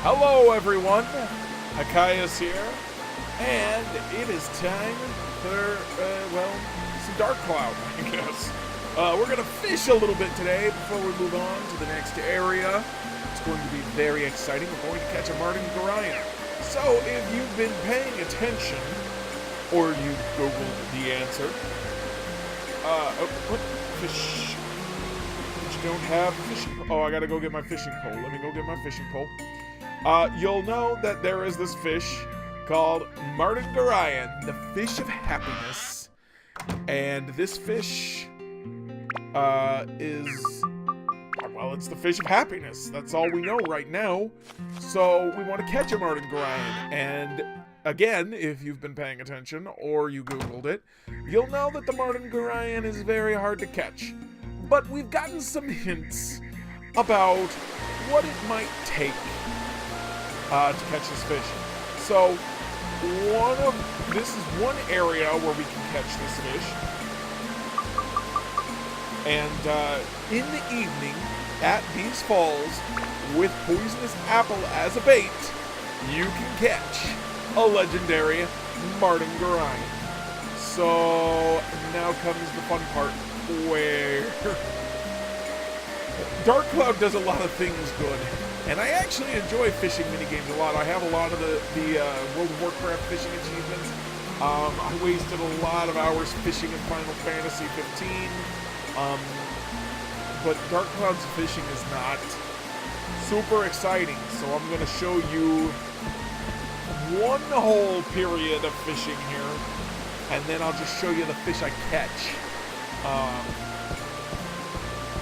Hello everyone, Hokius here, and it is time for, some Dark Cloud, I guess. We're gonna fish a little bit today before we move on to the next area. It's going to be very exciting. We're going to catch a Martin Gorion. So if you've been paying attention, or you Googled the answer, what fish? You don't have fishing. Oh, I gotta go get my fishing pole. Let me go get my fishing pole. You'll know that there is this fish called Martin Gorion, the fish of happiness. And this fish it's the fish of happiness. That's all we know right now. So we want to catch a Martin Gorion. And again, if you've been paying attention or you Googled it, you'll know that the Martin Gorion is very hard to catch. But we've gotten some hints about what it might take to catch this fish. So this is one area where we can catch this fish. And in the evening at these falls with poisonous apple as a bait, you can catch a legendary Martin Gorion. So now comes the fun part where Dark Cloud does a lot of things good. And I actually enjoy fishing minigames a lot. I have a lot of the World of Warcraft fishing achievements. I wasted a lot of hours fishing in Final Fantasy 15. But Dark Cloud's fishing is not super exciting. So I'm going to show you one whole period of fishing here. And then I'll just show you the fish I catch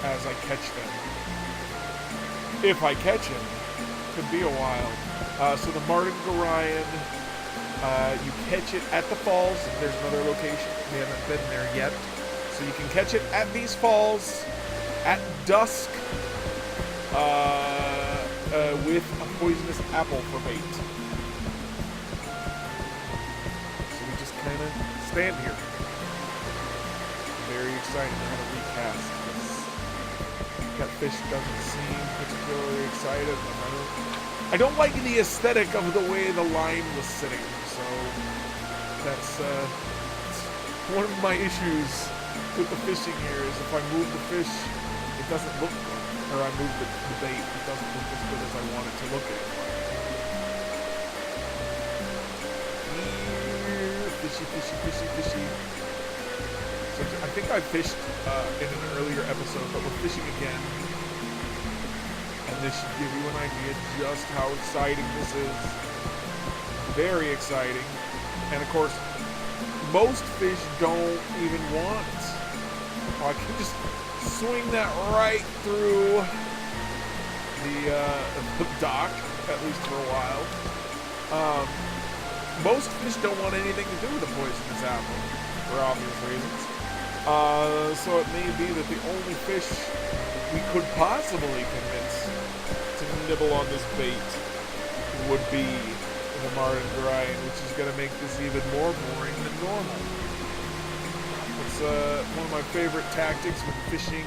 as I catch them. If I catch him, could be a while. So the Martin Gorion, you catch it at the falls. There's another location. We haven't been there yet. So you can catch it at these falls at dusk with a poisonous apple for bait. So we just kind of stand here. Very excited. I'm going to recast this. That fish doesn't seem particularly excited. I don't like the aesthetic of the way the line was sitting, so that's one of my issues with the fishing here is if I move the fish, it doesn't look good. Or I move the bait, it doesn't look as good as I want it to look at. Fishy, fishy, fishy, fishy. So I think I fished in an earlier episode, but we're fishing again. And this should give you an idea just how exciting this is. Very exciting. And of course, most fish don't even want. I can just swing that right through the dock, at least for a while. Most fish don't want anything to do with the poisonous apple, for obvious reasons. So it may be that the only fish we could possibly convince to nibble on this bait would be the Martin Gorion, which is going to make this even more boring than normal. It's one of my favorite tactics when fishing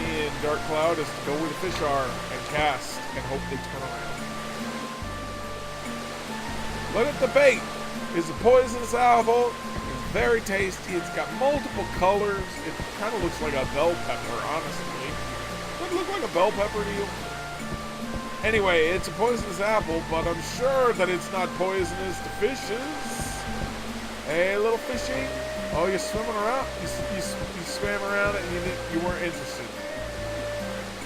in Dark Cloud is to go where the fish are and cast and hope they turn around. Look at the bait. It's a poisonous apple. Very tasty. It's got multiple colors. It kind of looks like a bell pepper, honestly. Does it look like a bell pepper to you? Anyway, it's a poisonous apple, but I'm sure that it's not poisonous to fishes. Hey, little fishy. Oh, you're swimming around? You swam around and you weren't interested.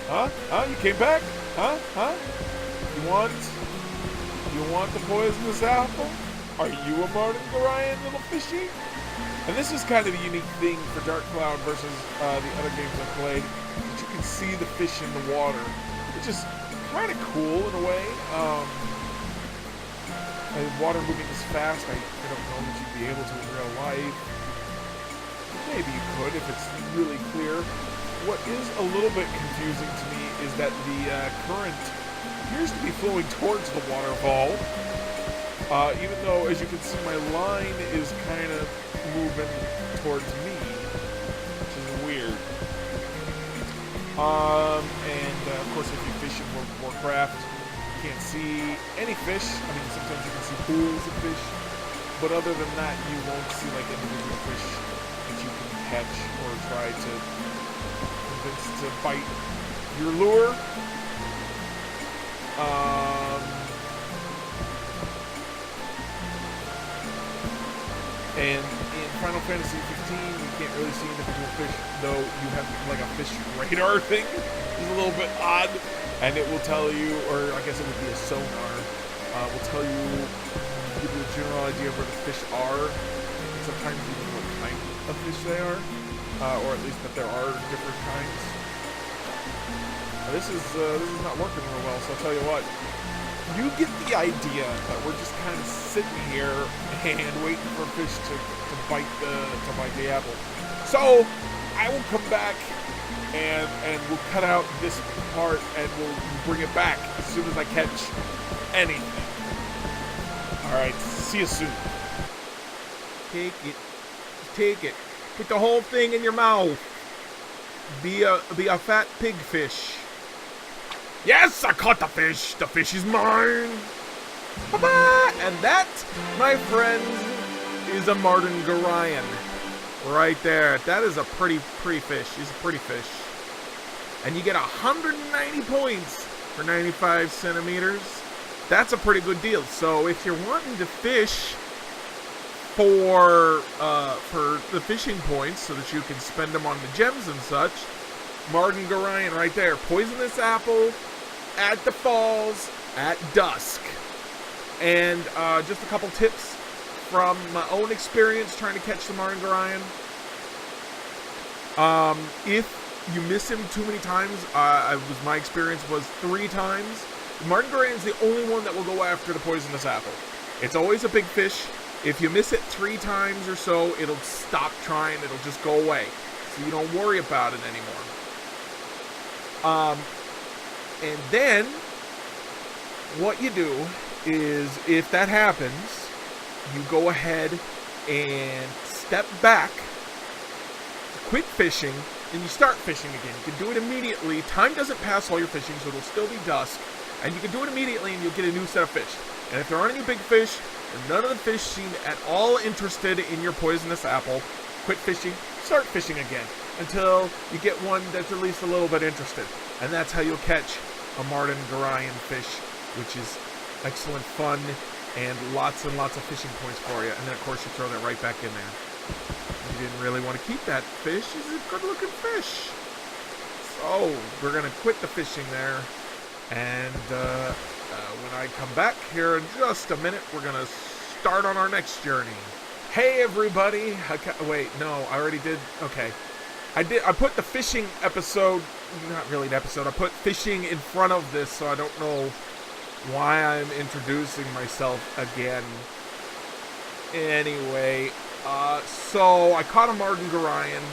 Huh? Huh? You came back? Huh? Huh? You want the poisonous apple? Are you a Martin Gorion, little fishy? And this is kind of a unique thing for Dark Cloud versus the other games I've played. That you can see the fish in the water, which is kind of cool in a way. Water moving this fast, I don't know that you'd be able to in real life. Maybe you could if it's really clear. What is a little bit confusing to me is that the current appears to be flowing towards the waterfall. Even though, as you can see, my line is kind of moving towards me, which is weird. And of course, if you fish in World of Warcraft, can't see any fish. I mean, sometimes you can see pools of fish, but other than that, you won't see like individual fish that you can catch or try to convince to bite your lure. And in Final Fantasy 15, you can't really see individual fish, though you have like a fish radar thing, which is a little bit odd, and it will tell you, or I guess it would be a sonar, will tell you, give you a general idea of where the fish are, and sometimes even what kind of fish they are, or at least that there are different kinds. This is not working real well, so I'll tell you what. You get the idea that we're just kind of sitting here and waiting for fish to bite the apple. So I will come back and we'll cut out this part and we'll bring it back as soon as I catch anything. All right, see you soon. Take it, take it. Put the whole thing in your mouth. Be a fat pig fish. Yes, I caught the fish. The fish is mine. Bye-bye. And that, my friends, is a Martin Gorion. Right there. That is a pretty fish. He's a pretty fish. And you get 190 points for 95 centimeters. That's a pretty good deal. So if you're wanting to fish for the fishing points so that you can spend them on the gems and such, Martin Gorion right there. Poisonous apple at the falls at dusk. And just a couple tips from my own experience trying to catch the Martin Gorion. If you miss him too many times, my experience was 3 times. Martin Gorion is the only one that will go after the poisonous apple. It's always a big fish. If you miss it 3 times or so, it'll stop trying. It'll just go away. So you don't worry about it anymore. And then what you do is, if that happens, you go ahead and step back, quit fishing, and you start fishing again. You can do it immediately. Time doesn't pass while you're fishing, so it'll still be dusk. And you can do it immediately, and you'll get a new set of fish. And if there aren't any big fish, or none of the fish seem at all interested in your poisonous apple, quit fishing, start fishing again, until you get one that's at least a little bit interested. And that's how you'll catch a Martin Gorion fish, which is excellent fun and lots and lots of fishing points for you. And then, of course, you throw that right back in there. You didn't really want to keep that fish. It's a good-looking fish. So we're going to quit the fishing there. And when I come back here in just a minute, we're going to start on our next journey. Hey, everybody. Wait, no, I already did. Okay. I put the fishing episode, not really an episode, I put fishing in front of this, so I don't know why I'm introducing myself again. Anyway, so I caught a Martin Gorion.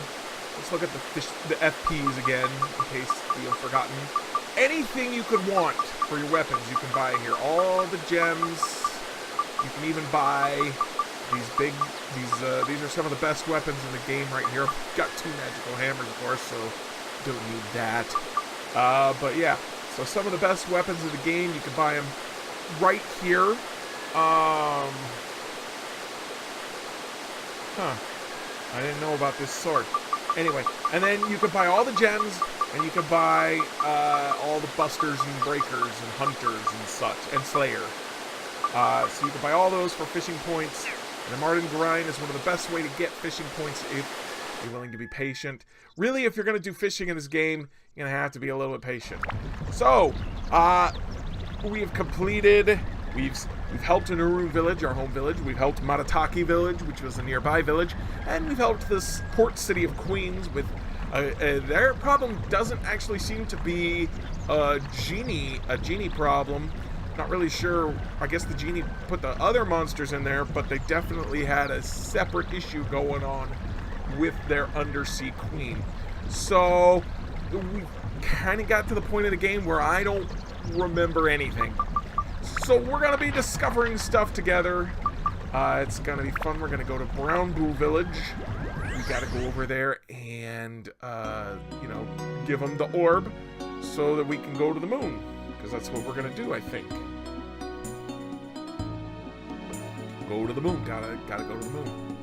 Let's look at the FPs again, in case you've forgotten. Anything you could want for your weapons, you can buy here. All the gems. You can even buy these are some of the best weapons in the game right here. I've got 2 magical hammers, of course, so don't need that. But yeah, so some of the best weapons in the game, you can buy them right here. I didn't know about this sword. Anyway, and then you can buy all the gems, and you can buy all the busters and breakers and hunters and such, and slayer. So you can buy all those for fishing points. And the Martin Gorion is one of the best way to get fishing points if you're willing to be patient. Really, if you're going to do fishing in this game, you're going to have to be a little bit patient. So, we have completed, we've helped Unuru Village, our home village. We've helped Matataki Village, which was a nearby village. And we've helped this port city of Queens with, their problem doesn't actually seem to be a genie problem. Not really sure. I guess the genie put the other monsters in there, but they definitely had a separate issue going on with their undersea queen. So we kind of got to the point of the game where I don't remember anything. So we're going to be discovering stuff together. It's going to be fun. We're going to go to Brown Blue Village. We got to go over there and, give them the orb so that we can go to the moon. Because that's what we're gonna do, I think. Go to the moon. Gotta go to the moon.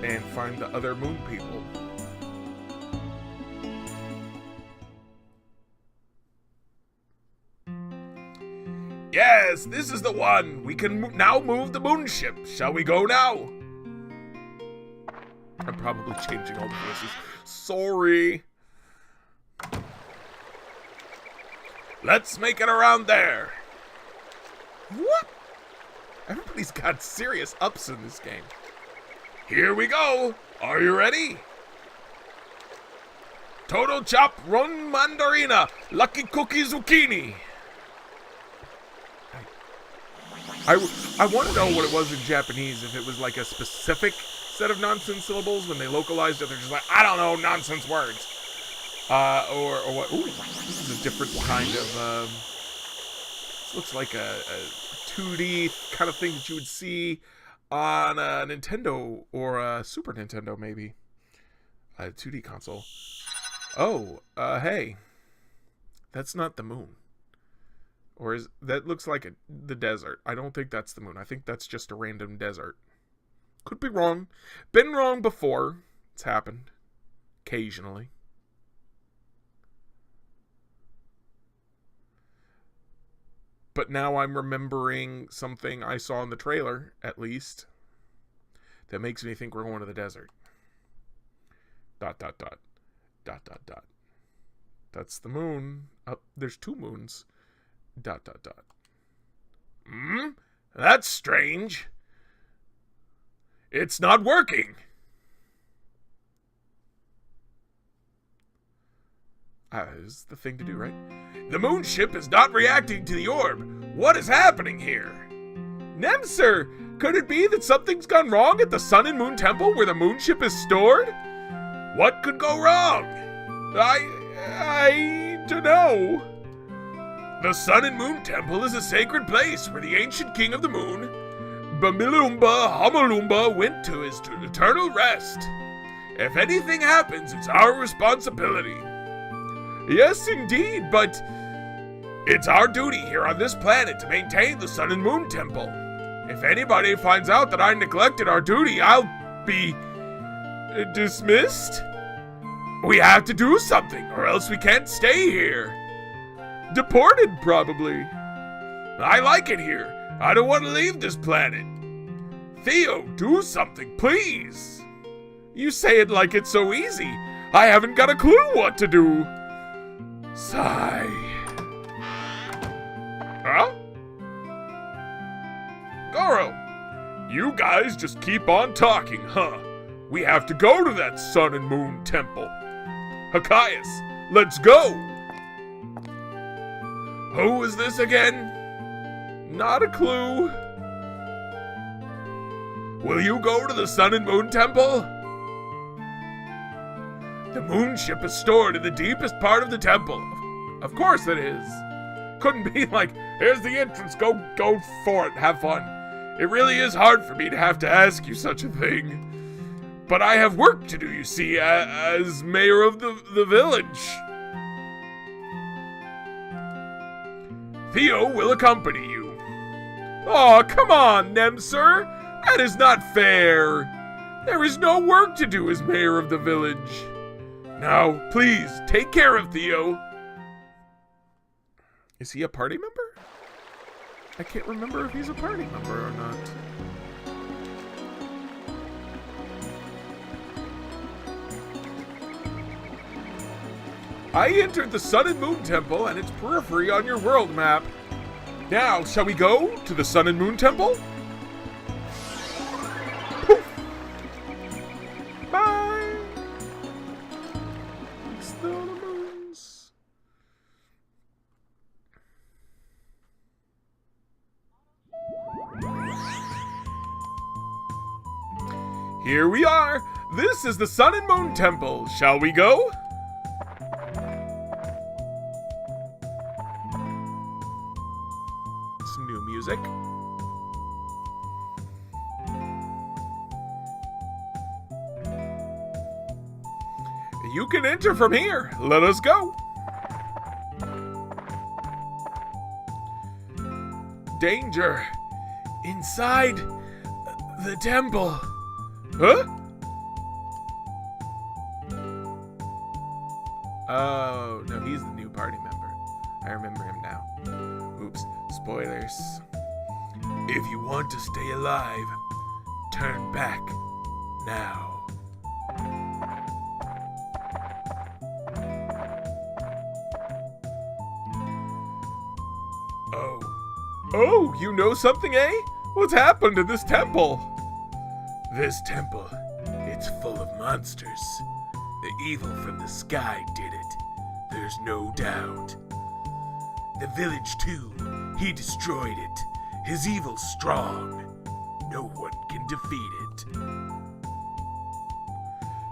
And find the other moon people. Yes, this is the one. We can now move the moon ship. Shall we go now? I'm probably changing all the voices. Sorry. Let's make it around there. What? Everybody's got serious ups in this game. Here we go. Are you ready? Total chop, run mandarina, lucky cookie zucchini. I want to know what it was in Japanese, if it was like a specific set of nonsense syllables when they localized it. They're just like, I don't know, nonsense words. Or what? Ooh, this is a different kind of, this looks like a 2D kind of thing that you would see on a Nintendo or a Super Nintendo, maybe. A 2D console. Oh, hey. That's not the moon. Or is that looks like the desert? I don't think that's the moon. I think that's just a random desert. Could be wrong. Been wrong before. It's happened. Occasionally. But now I'm remembering something I saw in the trailer, at least, that makes me think we're going to the desert. ... That's the moon. There's two moons. ... That's strange. It's not working. This is the thing to do, right? The moon ship is not reacting to the orb. What is happening here? Nemsir, could it be that something's gone wrong at the Sun and Moon Temple where the moon ship is stored? What could go wrong? I don't know. The Sun and Moon Temple is a sacred place where the ancient king of the moon, Bamilumba Hamalumba, went to his eternal rest. If anything happens, it's our responsibility. Yes, indeed, but it's our duty here on this planet to maintain the Sun and Moon Temple. If anybody finds out that I neglected our duty, I'll be dismissed. We have to do something, or else we can't stay here. Deported, probably. I like it here. I don't want to leave this planet. Theo, do something, please. You say it like it's so easy. I haven't got a clue what to do. Sigh. Huh? Goro, you guys just keep on talking, huh? We have to go to that Sun and Moon Temple. Hokius, let's go. Who is this again? Not a clue. Will you go to the Sun and Moon Temple? The moon ship is stored in the deepest part of the temple. Of course it is. Couldn't be like, here's the entrance, go for it, have fun. It really is hard for me to have to ask you such a thing. But I have work to do, you see, as mayor of the village. Theo will accompany you. Aw, come on, Nemsir. That is not fair. There is no work to do as mayor of the village. Now, please, take care of Theo. Is he a party member? I can't remember if he's a party member or not. I entered the Sun and Moon Temple and its periphery on your world map. Now, shall we go to the Sun and Moon Temple? Poof. Bye. It's the moons. Here we are. This is the Sun and Moon Temple. Shall we go? Some new music. You can enter from here. Let us go. danger inside the temple. Huh? Oh, no, he's the new party member. I remember him now. Oops, spoilers. If you want to stay alive, turn back now. Oh, you know something, eh? What's happened to this temple? This temple, it's full of monsters. The evil from the sky did it. There's no doubt. The village, too. He destroyed it. His evil's strong. No one can defeat it.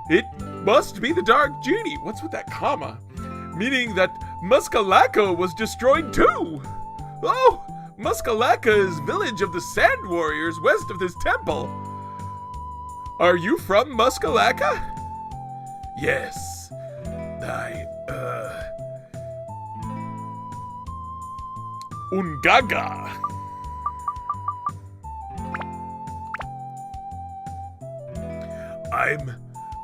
It must be the Dark Genie. What's with that comma? Meaning that Muskalaka was destroyed too. Oh, Muskalaka is village of the Sand Warriors west of this temple. Are you from Muskalaka? Yes. Ungaga. I'm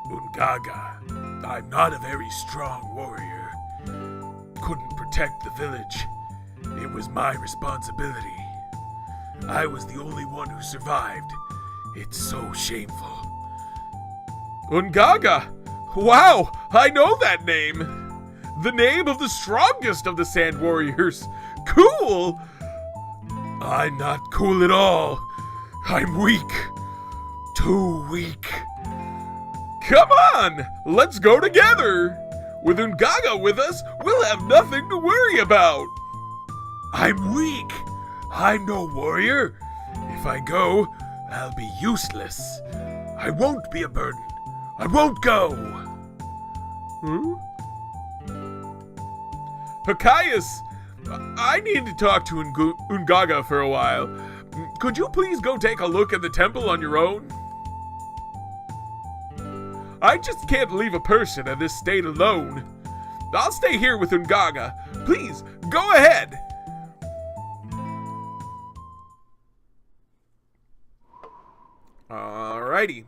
Ungaga. I'm not a very strong warrior. Couldn't protect the village. It was my responsibility. I was the only one who survived. It's so shameful. Ungaga! Wow, I know that name! The name of the strongest of the Sand Warriors! Cool! I'm not cool at all. I'm weak. Too weak. Come on! Let's go together! With Ungaga with us, we'll have nothing to worry about! I'm weak. I'm no warrior. If I go, I'll be useless. I won't be a burden. I won't go. Hokius, I need to talk to Ungaga for a while. Could you please go take a look at the temple on your own? I just can't leave a person in this state alone. I'll stay here with Ungaga. Please, go ahead. Alrighty.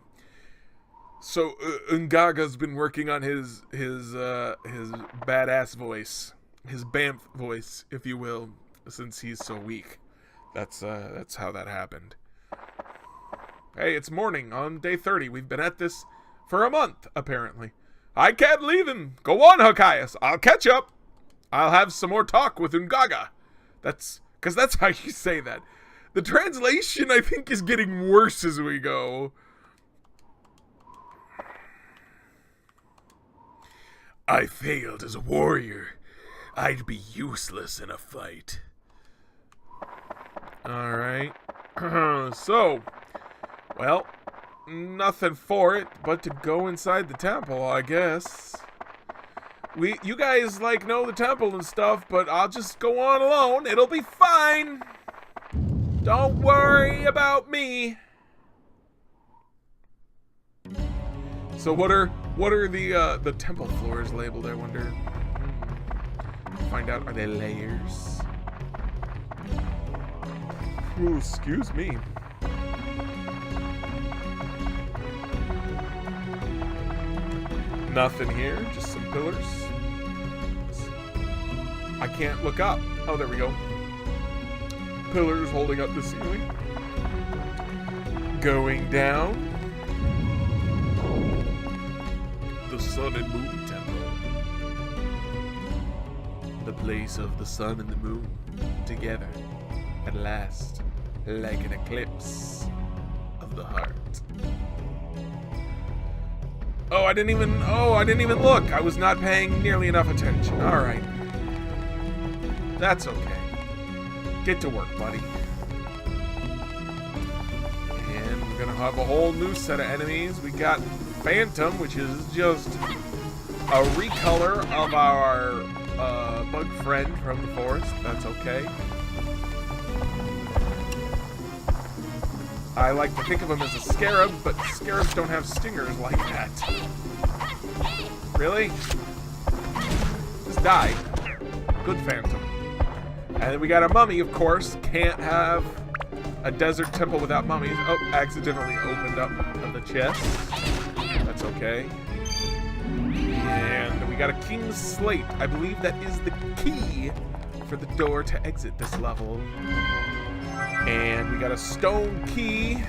So Ungaga's been working on his badass voice, his BAMF voice, if you will, since he's so weak. That's how that happened. Hey, it's morning on day 30. We've been at this for a month, apparently. I can't leave him. Go on, Hokius. I'll catch up. I'll have some more talk with Ungaga. That's how you say that. The translation, I think, is getting worse as we go. I failed as a warrior. I'd be useless in a fight. Alright. So, well, nothing for it but to go inside the temple, I guess. You guys, know the temple and stuff, but I'll just go on alone. It'll be fine. Don't worry about me. So what are the temple floors labeled, I wonder? Find out, are they layers? Ooh, excuse me. Nothing here, just some pillars. I can't look up. Oh, there we go. Pillars holding up the ceiling. Going down. The Sun and Moon Temple. The place of the sun and the moon together at last, like an eclipse of the heart. Oh, I didn't even look. I was not paying nearly enough attention. All right. That's okay. Get to work, buddy. And we're gonna have a whole new set of enemies. We got Phantom, which is just a recolor of our bug friend from the forest. That's okay. I like to think of him as a scarab, but scarabs don't have stingers like that. Really? Just die. Good Phantom. And then we got a mummy, of course. Can't have a desert temple without mummies. Oh, accidentally opened up the chest. That's okay. And we got a king's slate. I believe that is the key for the door to exit this level. And we got a stone key.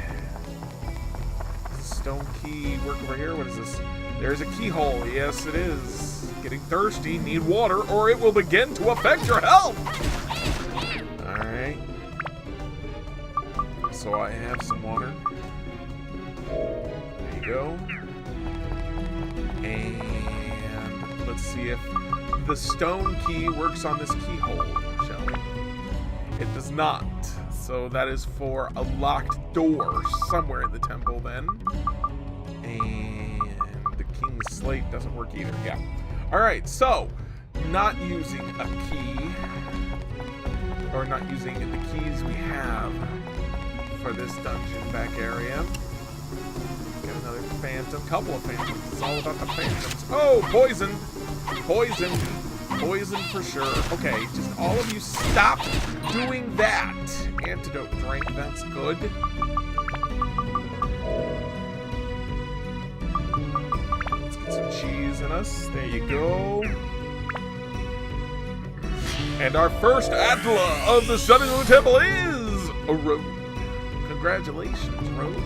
Stone key work over here. What is this? There's a keyhole. Yes, it is. Getting thirsty. Need water or it will begin to affect your health. Alright. So I have some water. There you go. And let's see if the stone key works on this keyhole, shall we? It does not. So that is for a locked door somewhere in the temple then. And the king's slate doesn't work either. Yeah. Alright, so not using a key, or not using the keys we have for this dungeon back area. Got another phantom, couple of phantoms. It's all about the phantoms. Oh, poison! Poison! Poison for sure. Okay, just all of you stop doing that. Antidote drink, that's good. Let's get some cheese in us. There you go. And our first Atla of the Sun and Moon Temple is a road. Congratulations, road.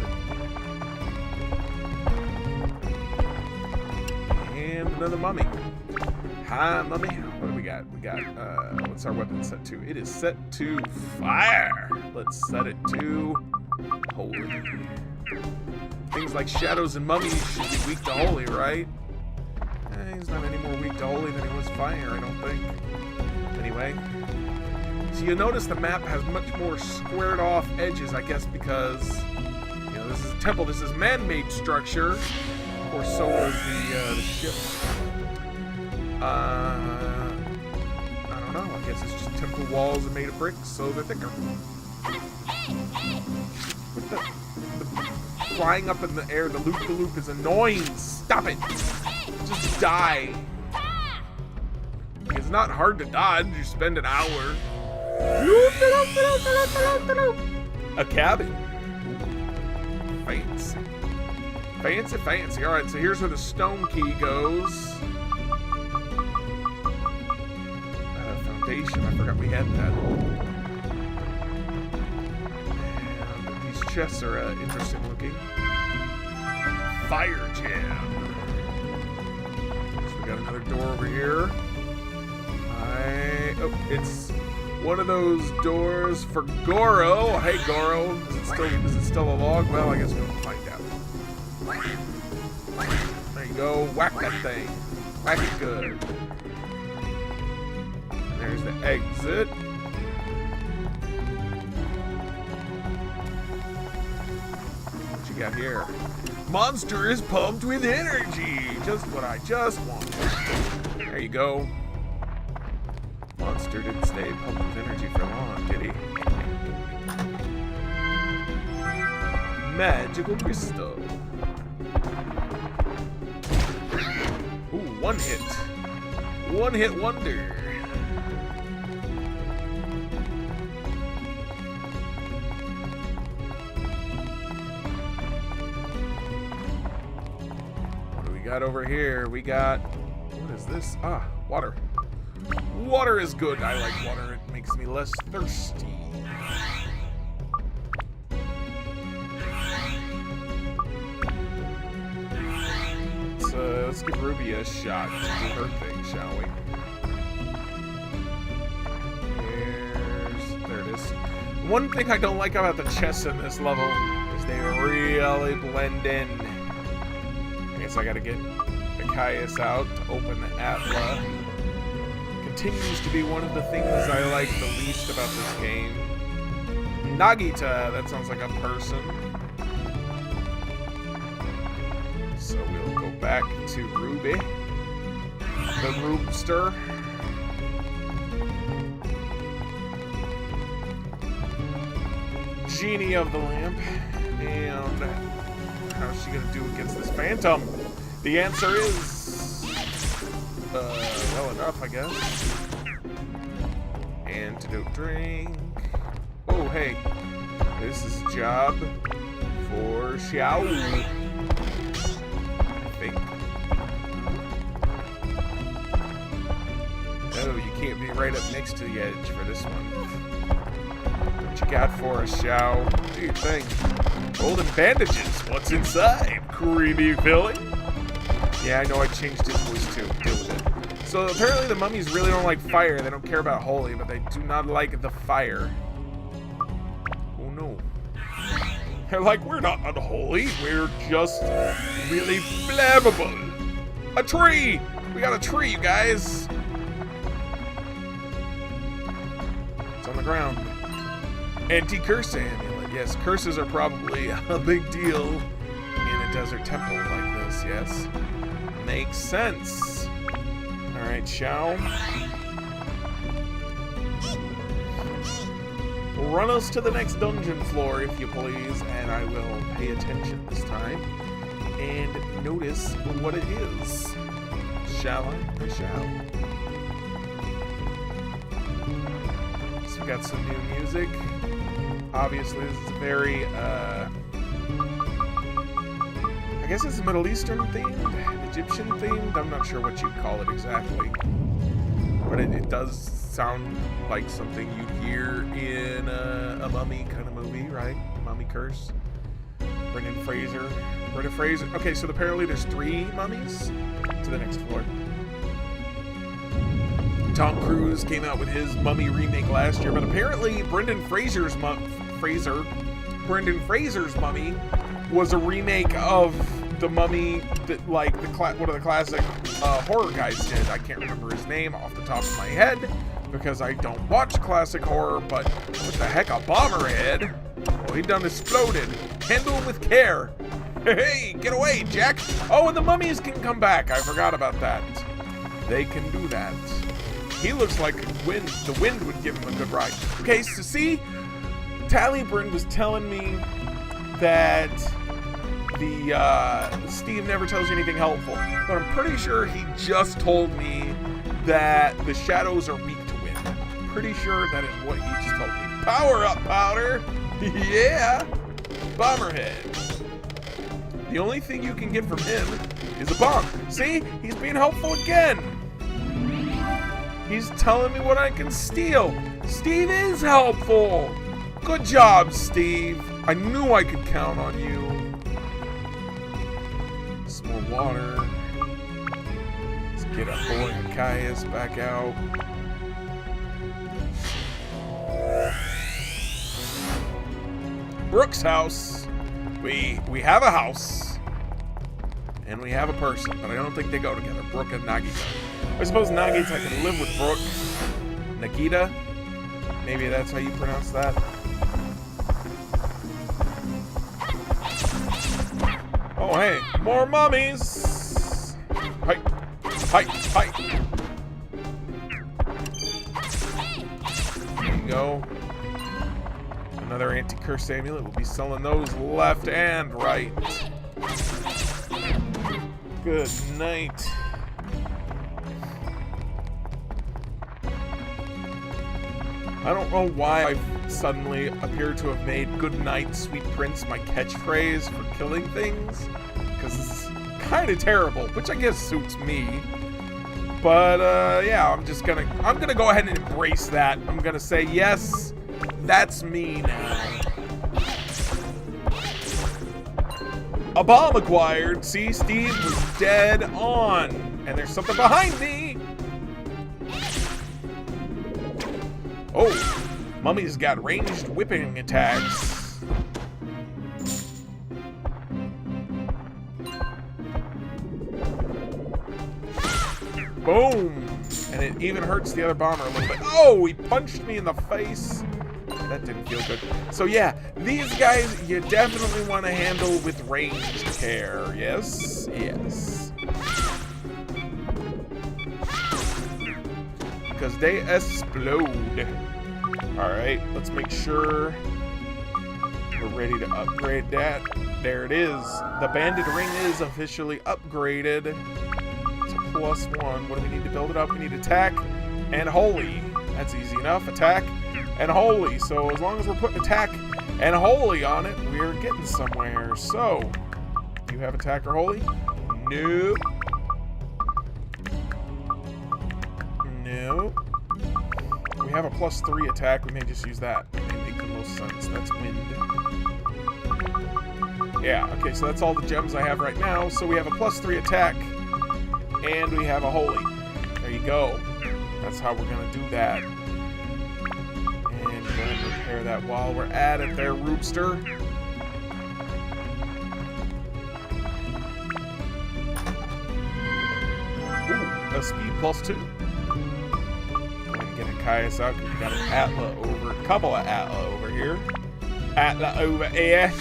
And another mummy. Hi, mummy. What do we got? We got, what's our weapon set to? It is set to fire. Let's set it to holy. Things like shadows and mummies should be weak to holy, right? He's not any more weak to holy than he was fire, I don't think. Anyway. So you notice the map has much more squared off edges, I guess, because, you know, this is a temple. This is man-made structure. Of course, so is the ship. I don't know. I guess it's just temple walls are made of bricks, so they're thicker. What the flying up in the air, the loop-de-loop is annoying. Stop it. Just die. It's not hard to dodge. You spend an hour. A cabin. Fancy. Fancy, fancy. Alright, so here's where the stone key goes. Foundation. I forgot we had that. And these chests are interesting looking. Fire jam. So we got another door over here. Oh, it's one of those doors for Goro. Hey, Goro. Is it still a log? Well, I guess we'll find out. There you go. Whack that thing. Whack it good. And there's the exit. What you got here? Monster is pumped with energy. Just what I just wanted. There you go. Monster didn't stay pumped with energy for long, did he? Magical crystal. Ooh, one hit. One hit wonder. What do we got over here? We got, what is this? Ah, water. Water is good. I like water. It makes me less thirsty. So let's give Ruby a shot to do her thing, shall we? There it is. One thing I don't like about the chests in this level is they really blend in. I guess I gotta get Hokius out to open the Atla. Continues to be one of the things I like the least about this game. Nagita, that sounds like a person. So we'll go back to Ruby, the Roomster. Genie of the Lamp. And how's she gonna do against this Phantom? The answer is well enough, I guess. Antidote drink. Oh, hey. This is a job for Xiao. I think. Oh, you can't be right up next to the edge for this one. What you got for us, Xiao? Do your thing. Golden bandages. What's inside? Creamy filling? Yeah, I know I changed his voice too. Deal with it. So apparently the mummies really don't like fire. They don't care about holy, but they do not like the fire. Oh no. They're like, we're not unholy. We're just really flammable. A tree! We got a tree, you guys. It's on the ground. Anti-curse amulet. Yes, curses are probably a big deal in a desert temple like this, yes. Makes sense. Alright, Xiao. Run us to the next dungeon floor, if you please, and I will pay attention this time and notice what it is. Shall I? I shall. So we got some new music. Obviously, this is a very, I guess it's Middle Eastern themed, Egyptian themed. I'm not sure what you'd call it exactly, but it does sound like something you'd hear in a mummy kind of movie, right? Mummy Curse. Brendan Fraser. Okay, so apparently there's 3 mummies. To the next floor. Tom Cruise came out with his Mummy remake last year, but apparently Brendan Fraser's mummy was a remake of the Mummy that, like, one of the classic horror guys did. I can't remember his name off the top of my head because I don't watch classic horror, but what the heck, a bomber head? Well, he done exploded. Handle with care. Hey, get away, Jack. Oh, and the mummies can come back. I forgot about that. They can do that. He looks like wind. The wind would give him a good ride. Okay, so see, Talibrin was telling me that the Steve never tells you anything helpful, but I'm pretty sure he just told me that the shadows are weak to wind. I'm pretty sure that is what he just told me. Power up, Powder. Yeah, Bomberhead. The only thing you can get from him is a bomb. See, he's being helpful again. He's telling me what I can steal. Steve is helpful. Good job, Steve. I knew I could count on you. Some more water. Let's get our boy Hokius back out. Brooke's house. We have a house. And we have a person, but I don't think they go together. Brooke and Nagita. I suppose Nagita can live with Brooke. Nagita? Maybe that's how you pronounce that. Oh, hey, more mummies! Hi, hi, hi! There you go. Another anti-curse amulet. We'll be selling those left and right. Good night. I don't know why I suddenly appear to have made "Good night, sweet prince" my catchphrase for killing things, because it's kind of terrible, which I guess suits me. But yeah, I'm gonna go ahead and embrace that. I'm gonna say yes, that's me now. A bomb acquired. See, Steve was dead on, and there's something behind me. Oh, Mummy's got ranged whipping attacks. Boom! And it even hurts the other bomber a little bit. Oh, he punched me in the face. That didn't feel good. So yeah, these guys you definitely want to handle with ranged care. Yes, yes. Because they explode. Alright, let's make sure we're ready to upgrade that. There it is. The banded ring is officially upgraded to +1. What do we need to build it up? We need attack and holy. That's easy enough. Attack and holy. So as long as we're putting attack and holy on it, we're getting somewhere. So, do you have attack or holy? Nope. Nope. We have a +3 attack. We may just use that. It may make the most sense. That's wind. Yeah, okay, so that's all the gems I have right now. So we have a +3 attack, and we have a holy. There you go. That's how we're gonna do that. And go ahead and repair that while we're at it there, Roopster. Ooh, a speed +2. Go ahead and get Hokius out, because we got an Atla over, a couple of Atla over here. Atla over here.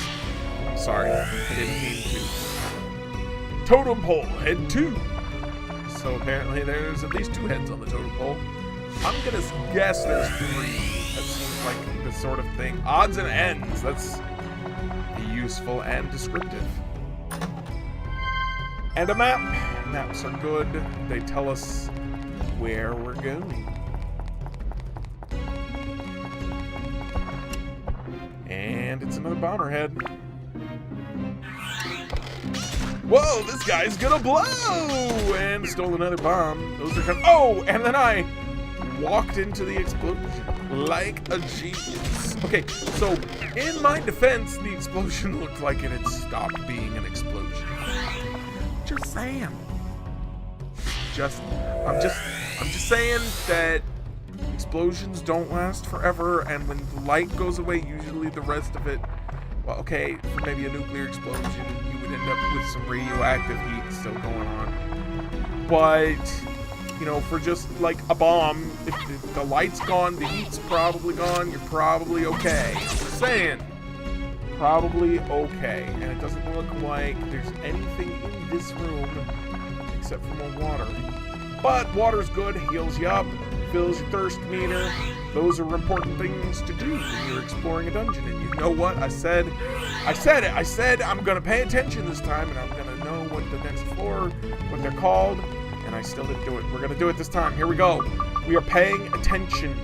Sorry, I didn't mean to. Totem pole, head 2. So apparently there's at least 2 heads on the totem pole. I'm gonna guess there's 3. That seems like the sort of thing. Odds and ends, that's useful and descriptive. And a map. Maps are good. They tell us where we're going. And it's another bomber head. Whoa, this guy's gonna blow! And stole another bomb. Those are kind of, oh, and then I walked into the explosion like a genius. Okay, so in my defense, the explosion looked like it had stopped being an explosion. Just saying. I'm just saying that explosions don't last forever, and when the light goes away, usually the rest of it, well, okay, for maybe a nuclear explosion, you would end up with some radioactive heat still going on. But, you know, for just like a bomb, if the light's gone, the heat's probably gone, you're probably okay. Just saying. Probably okay. And it doesn't look like there's anything in this room except for more water. But water's good, heals you up, fills your thirst meter. Those are important things to do when you're exploring a dungeon. And you know what? I said it. I said I'm gonna pay attention this time, and I'm gonna know what the next floor, what they're called, and I still didn't do it. We're gonna do it this time. Here we go. We are paying attention.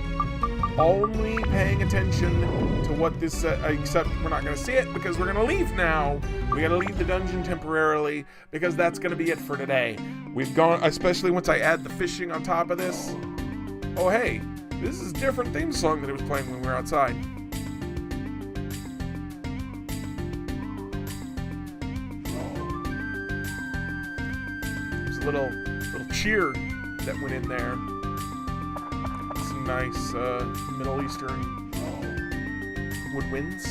Only paying attention to what this, except we're not gonna see it because we're gonna leave now. We gotta leave the dungeon temporarily because that's gonna be it for today. We've gone, especially once I add the fishing on top of this. Oh hey, this is a different theme song that it was playing when we were outside. There's a little cheer that went in there. Some nice Middle Eastern woodwinds.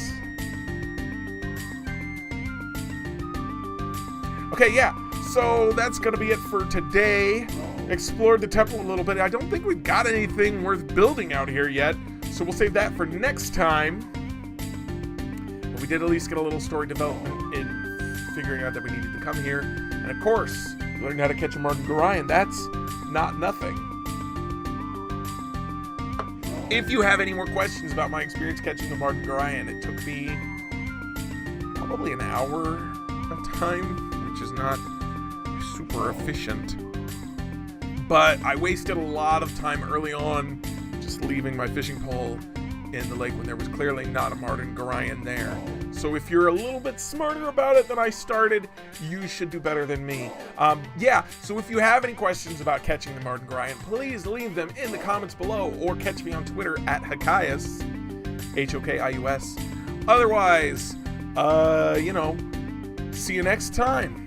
Okay, yeah. So that's gonna be it for today. Explored the temple a little bit. I don't think we've got anything worth building out here yet, so we'll save that for next time. But we did at least get a little story development in figuring out that we needed to come here. And of course, we learned how to catch a Martin Gorion. That's not nothing. If you have any more questions about my experience catching the Martin Gorion, it took me probably an hour of time, which is not super efficient. But I wasted a lot of time early on just leaving my fishing pole in the lake when there was clearly not a Martin Gorion there. So if you're a little bit smarter about it than I started, you should do better than me. Yeah, so if you have any questions about catching the Martin Gorion, please leave them in the comments below or catch me on Twitter at Hokius, Hokius. Otherwise, you know, see you next time.